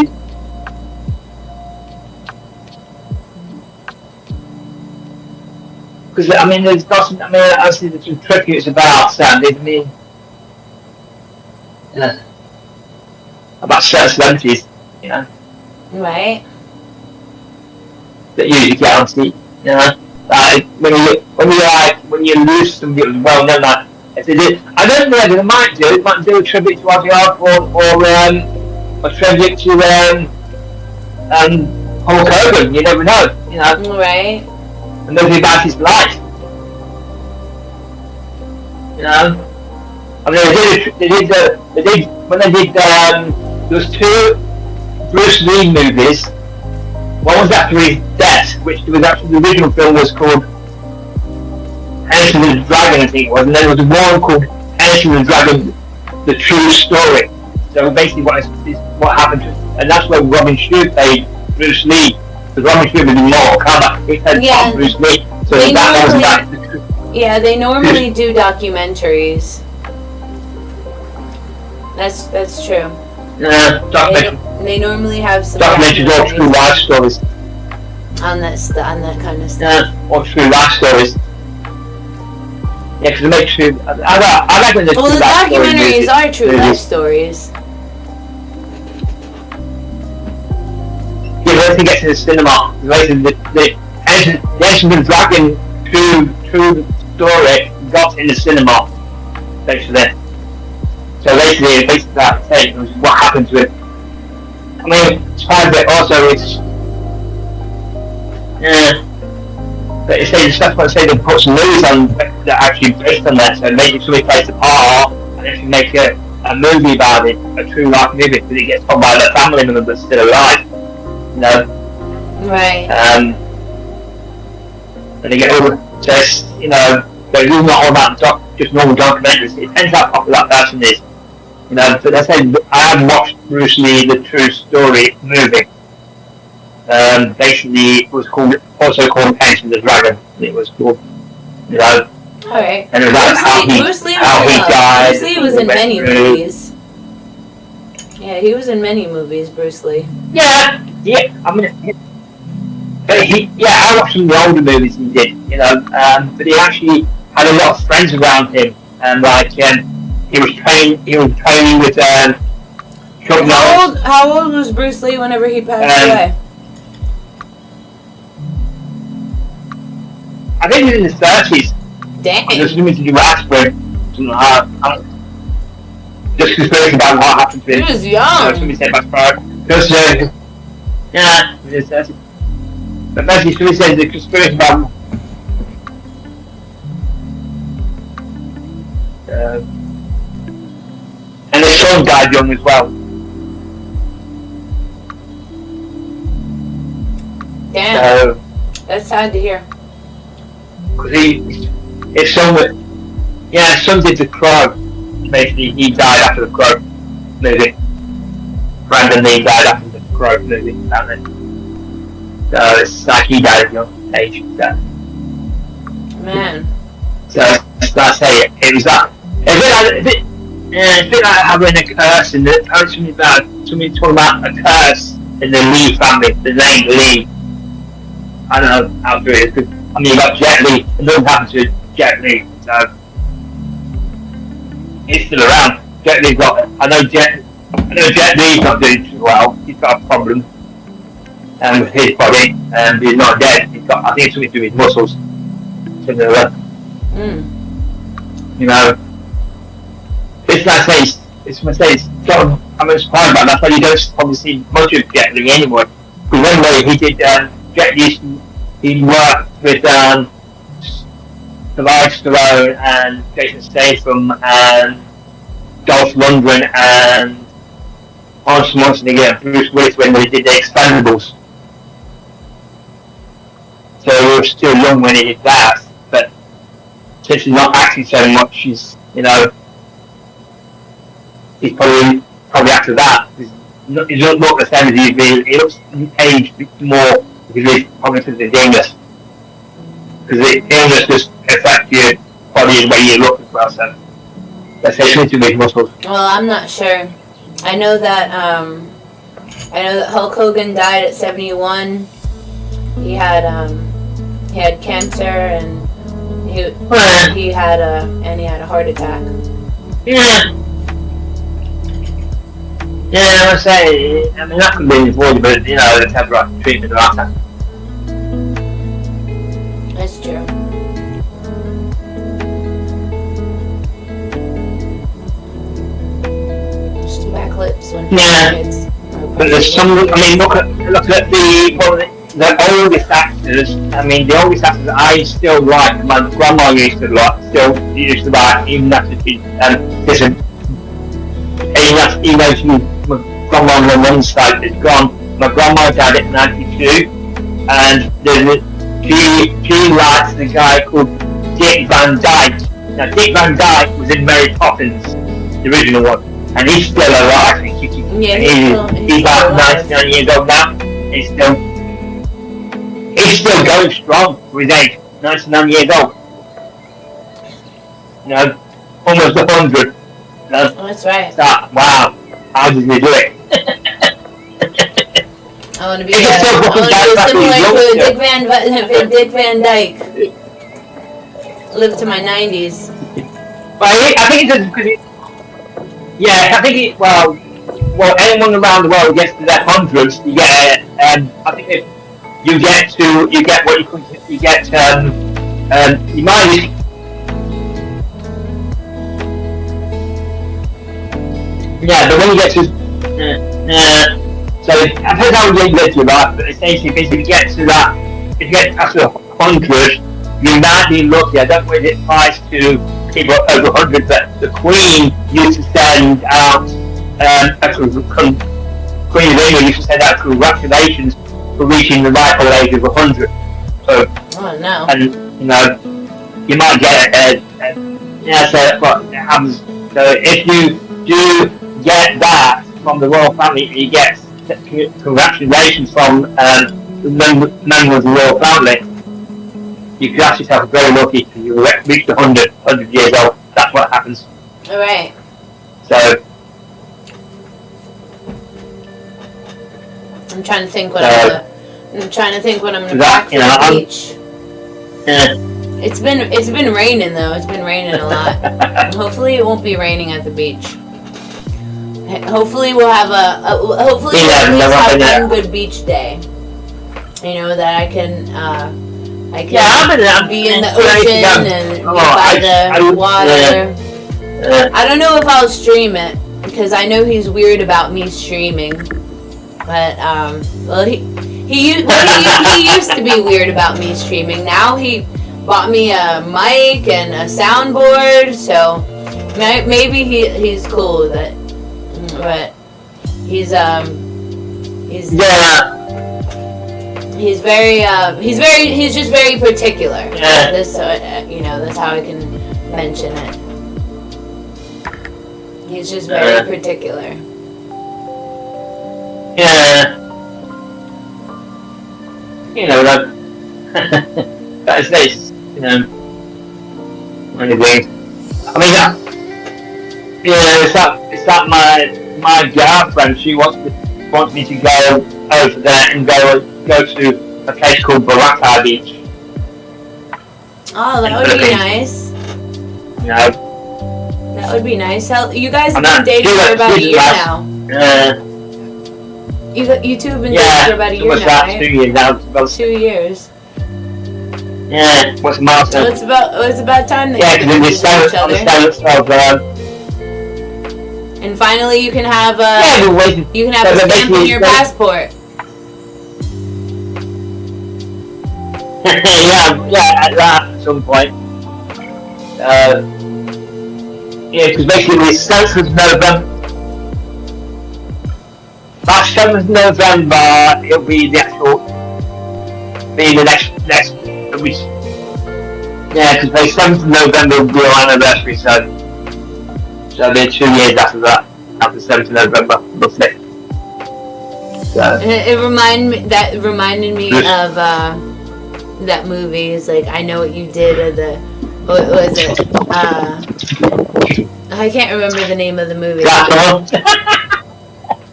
Because I mean, there's nothing. I mean, obviously, the tributes about Sandy. About certain celebrities, Right. That usually get on TV, like when you lose somebody that was well known, like if they did, I don't know, they might do a tribute to Ozzy Osbourne or a tribute to Hulk Hogan. You never know, Right. And maybe about his life, I mean, they did there was two Bruce Lee movies. One was after his death, which was actually the original film was called Enter the Dragon, I think it was, and then there was one called Enter the Dragon, The True Story. So basically what happened to, and that's where Robin Shou played Bruce Lee, because Robin Shou was in Mortal Kombat, he played Bruce Lee, so that was back to the truth. Yeah, they normally do documentaries. That's true. They normally have some documentaries or true life stories on that kind of stuff. Or true life stories. Yeah, because they make true. I like when the documentaries are true life stories. Yeah, when they get to the cinema, the Enter the Dragon true story got in the cinema, basically. So basically that tape was what happened to it. I mean, part of it also is, but that's what I say, they put some movies on that are actually based on that, so maybe somebody plays a part and they can make a movie about it, a true life movie, because it gets told by their family member that's still alive, Right. And they get all just, they're really not all about just normal documentaries. It depends how popular that person is. But I said I have watched Bruce Lee, The True Story movie. Basically, it was also called Enter the Dragon. It was called, Alright. And it was like Bruce Lee died. Bruce Lee was in many movies. Yeah, he was in many movies, Bruce Lee. Yeah. I mean, I watched some of the older movies he did. But he actually had a lot of friends around him, and he was training with Chuck Norris. How old was Bruce Lee whenever he passed away? I think he was in his 30s. Dang. Just limited to aspirin. Just conspiracy about what happened to him. He was young. Somebody said about Sprite. Just, he was in his 30s. But basically, somebody said the conspiracy about and his son died young as well. Damn. So, That's sad to hear. because it's somewhat, yeah, some did the Crow. Basically, he died after the Crow movie. Brandon Lee died after the Crow movie, apparently. So it's like he died at a young age. So. Man. So that's it. It was that. It's a bit like having a curse in the. Something talking about a curse in the Lee family. The name Lee. I don't know how true it is. Cause, I mean, you got Jet Li. It doesn't happen to Jet Li. So he's still around. Jet Li's got. I know Jet Li's not doing too well. He's got a problem with his body, and he's not dead. He's got. I think it's something to do with his muscles. Similar. You know, it's sort of, I'm inspired by that. That's why you don't probably see much of Jet Li anymore. Because one way he did, Jet Li, he worked with Sylvester Stallone and Jason Statham and Dolph Lundgren and Arnold Schwarzenegger and Bruce Willis when they did the Expendables. So he was still young when he did that, but since he's not acting so much, he's probably after that. He doesn't look the same as he did. He looks aged more because he's probably because of his illness. Because the illness just affects your body and the way you look as well. So that's essentially to make muscles. Well, I'm not sure. I know that Hulk Hogan died at 71. He had cancer and he had a heart attack. Yeah. Yeah, I say. I mean, that could be avoided, but let's have right treatment of that. That's true. Just too bad clips when kids. But there's some. I mean, look at the oldest actors. I mean, the oldest actors that I still like. My grandma used to like. Used to like, even after she listen. Even though my grandma on my mum's side is gone. My grandma died at 92, and she likes the guy called Dick Van Dyke. Now, Dick Van Dyke was in Mary Poppins, the original one, and he's still alive. He's about 99 years old now. He's still going strong for his age. 99 years old. Almost 100. That's right. Wow, how did you do it? I want to be similar to Dick Van Dyke. Live to my 90s. But I think it's just because well, anyone around the world gets to their hundreds, you get, I think if you get what you get, you might. Yeah, but when you get to, so it depends how you get to your life, but essentially, if you get to that, if you get past 100, you might be lucky. I don't know if it applies to people over 100, but the Queen used to send out, Queen of England used to send out congratulations for reaching the ripe old age of 100. So, and, you might get it, so that's what happens. So if you do get that from the royal family, you get congratulations from the members of the royal family. You could ask yourself very lucky if you reach the 100 years old. That's what happens. All right. So I'm trying to think what I'm gonna pack for the beach. It's been raining though. It's been raining a lot. Hopefully it won't be raining at the beach. Hopefully we'll have we'll at least have one good beach day. That I can be in the ocean and by the water. I don't know if I'll stream it because I know he's weird about me streaming. But he used to be weird about me streaming. Now he bought me a mic and a soundboard, so maybe he's cool with it. But he's I He's just very particular. Yeah. That's how I can mention it. He's just very particular. Yeah. That's nice. Anything. I mean, it's that my girlfriend. She wants me to go over there and go to a place called Boracay Beach. Oh, that would be nice. That would be nice. You guys have been dating for about a year now. You two have been dating for about a year now, right? 2 years now. 2 years. Yeah, what's the milestone? So it's about time that you can meet each other. And finally, you can have a stamp on your passport. at some point. Because basically the 7th of November. That 7th of November, it'll be the actual. Be the next. It'll be. Yeah, because the 7th of November will be our anniversary, so it'll be 2 years after that. After 7th of November, roughly. So. It reminded me of that movie. It's like I Know What You Did, or what was it? I can't remember the name of the movie.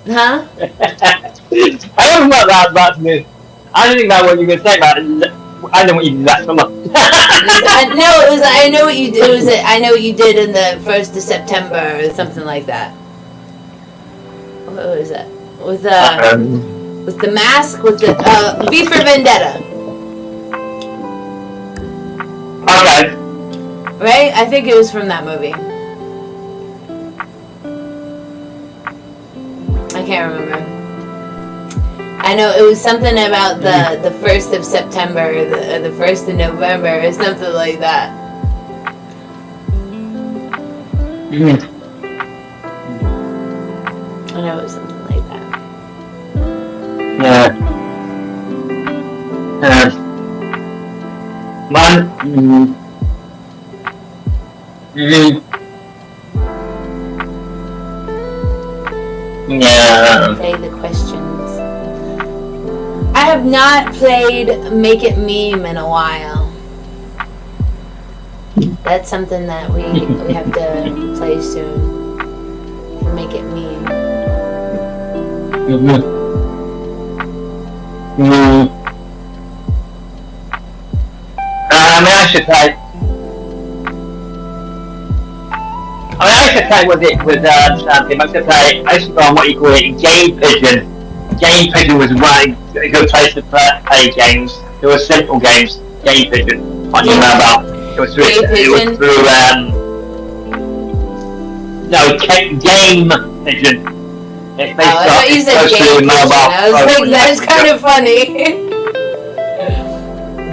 Huh? I don't know about movie. I don't think that's what you were going to say about it. I know what you did that summer. No, it was I Know What You Did. It was I Know What You Did in the 1st of September or something like that. What was that? With the mask, with the V for Vendetta. Okay. Right? I think it was from that movie. I can't remember. I know it was something about the 1st of September, the 1st of November, or something like that. I know it was something like that. Yeah. Man. Yeah. Play the questions. I have not played Make It Meme in a while. That's something that we have to play soon. Make It Meme. I should play. I should play with something. I should go on what you call it, Game Pigeon. Game Pigeon was a good place to play games. There were simple games. Game Pigeon on your mobile. It was through Game Pigeon. It's based I thought you said Game Pigeon. I was like, that's kind of funny.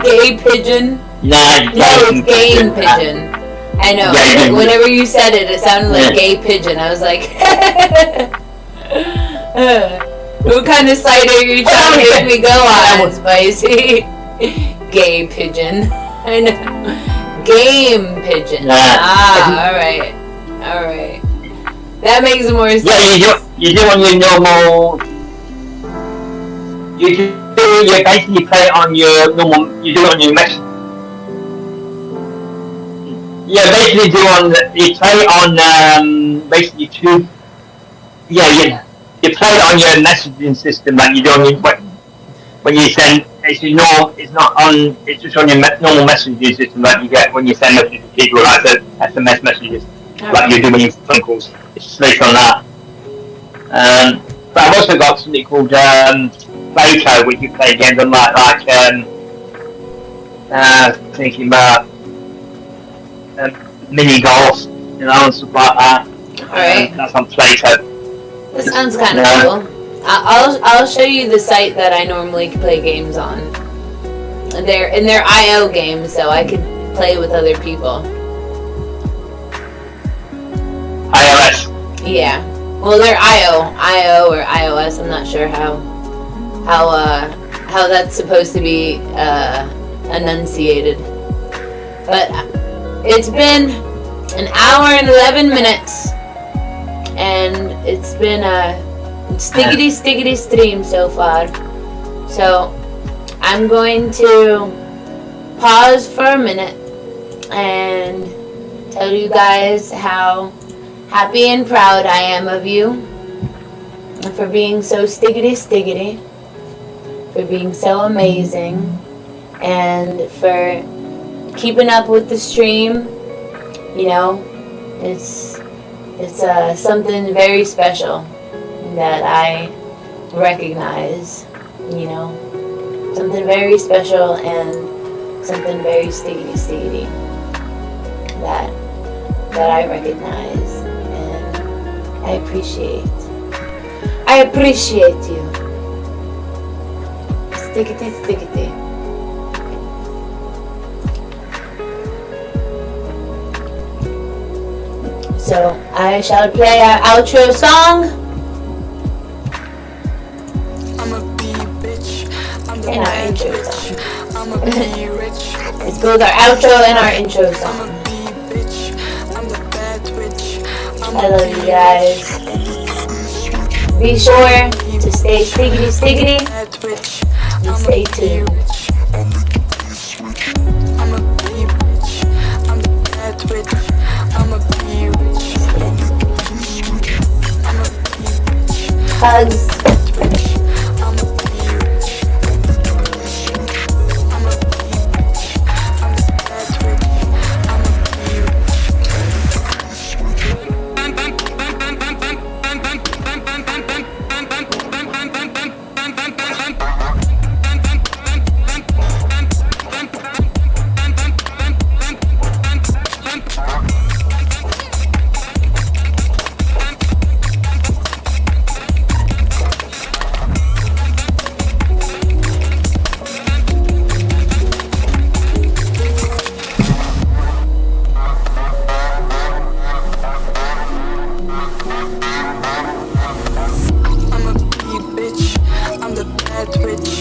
Gay Pigeon? No, it's Game Pigeon. I know. Whenever you said it, it sounded like Gay Pigeon. I was like, what kind of site are you trying to make me go on, Spicy? Gay Pigeon. I know. Game Pigeon. Alright. That makes more sense. Yeah, you do on your normal. You basically play it on your normal. You do it on your mess. Yeah, basically you play it on basically two. Yeah. You play it on your messaging system like you do on your when you send. It's not on. It's just on your normal messaging system like you get when you send messages to people like the SMS messages, like you do when you phone calls. It's based on that. But I've also got something called Plato, which you play games on like thinking about mini golf, and stuff like that. Alright. That's on Plato. That sounds kind of cool. I'll show you the site that I normally play games on. They're IO games, so I could play with other people. iOS. Yeah. Well, they're IO or iOS. I'm not sure how how that's supposed to be enunciated. But it's been an hour and 11 minutes, and it's been a stiggity stream so far. So I'm going to pause for a minute and tell you guys how happy and proud I am of you for being so stiggity, for being so amazing, and for keeping up with the stream. You know, it's something very special that I recognize, you know, something very special and something very stiggity that I recognize, and I appreciate you. Stiggity. So I shall play our outro song and our intro song. It's both our outro and our intro song. I love you guys. Be sure to stay stiggity and stay tuned. Hugs. I'm a bitch, I'm the bad bitch.